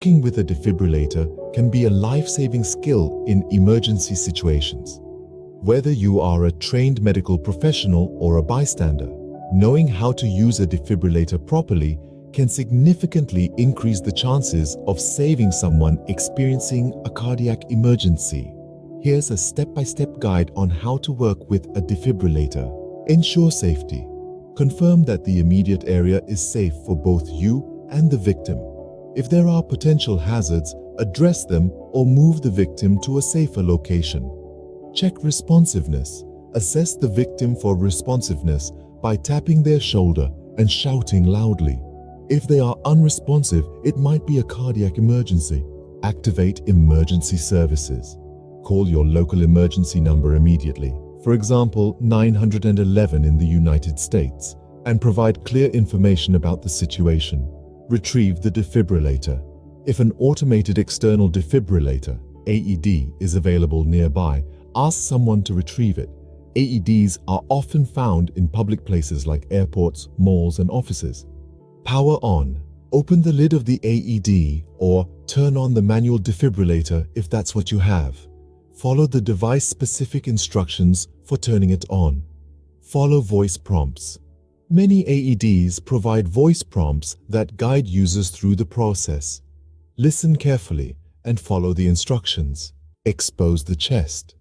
Working with a defibrillator can be a life-saving skill in emergency situations. Whether you are a trained medical professional or a bystander, knowing how to use a defibrillator properly can significantly increase the chances of saving someone experiencing a cardiac emergency. Here's a step-by-step guide on how to work with a defibrillator. Ensure safety. Confirm that the immediate area is safe for both you and the victim. If there are potential hazards, address them or move the victim to a safer location. Check responsiveness. Assess the victim for responsiveness by tapping their shoulder and shouting loudly. If they are unresponsive, it might be a cardiac emergency. Activate emergency services. Call your local emergency number immediately, for example 911 in the United States, and provide clear information about the situation. Retrieve the defibrillator. If an automated external defibrillator, AED, is available nearby, ask someone to retrieve it. AEDs are often found in public places like airports, malls, and offices. Power on. Open the lid of the AED or turn on the manual defibrillator if that's what you have. Follow the device-specific instructions for turning it on. Follow voice prompts. Many AEDs provide voice prompts that guide users through the process. Listen carefully and follow the instructions. Expose the chest.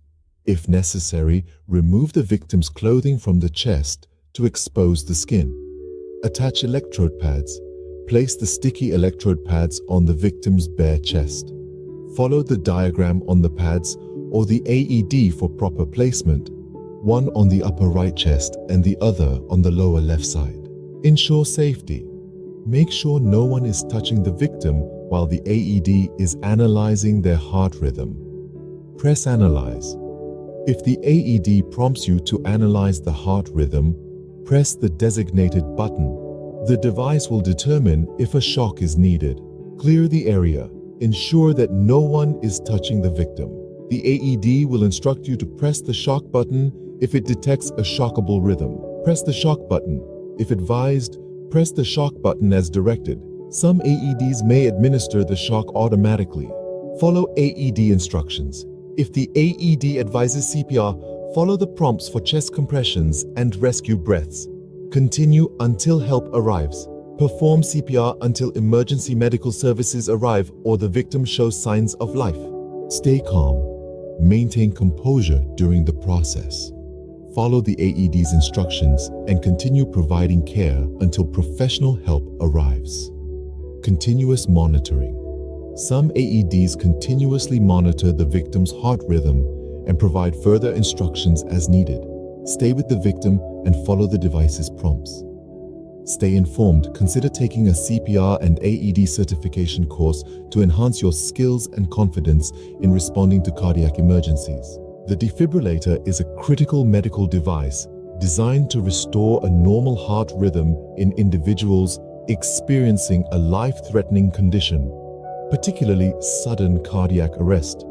If necessary, remove the victim's clothing from the chest to expose the skin. Attach electrode pads. Place the sticky electrode pads on the victim's bare chest. Follow the diagram on the pads or the AED for proper placement, one on the upper right chest and the other on the lower left side. Ensure safety. Make sure no one is touching the victim while the AED is analyzing their heart rhythm. Press Analyze. If the AED prompts you to analyze the heart rhythm, press the designated button. The device will determine if a shock is needed. Clear the area. Ensure that no one is touching the victim. The AED will instruct you to press the shock button if it detects a shockable rhythm. Press the shock button. If advised, press the shock button as directed. Some AEDs may administer the shock automatically. Follow AED instructions. If the AED advises CPR, follow the prompts for chest compressions and rescue breaths. Continue until help arrives. Perform CPR until emergency medical services arrive or the victim shows signs of life. Stay calm. Maintain composure during the process. Follow the AED's instructions and continue providing care until professional help arrives. Continuous monitoring. Some AEDs continuously monitor the victim's heart rhythm and provide further instructions as needed. Stay with the victim and follow the device's prompts. Stay informed. Consider taking a CPR and AED certification course to enhance your skills and confidence in responding to cardiac emergencies. The defibrillator is a critical medical device designed to restore a normal heart rhythm in individuals experiencing a life-threatening condition, particularly sudden cardiac arrest.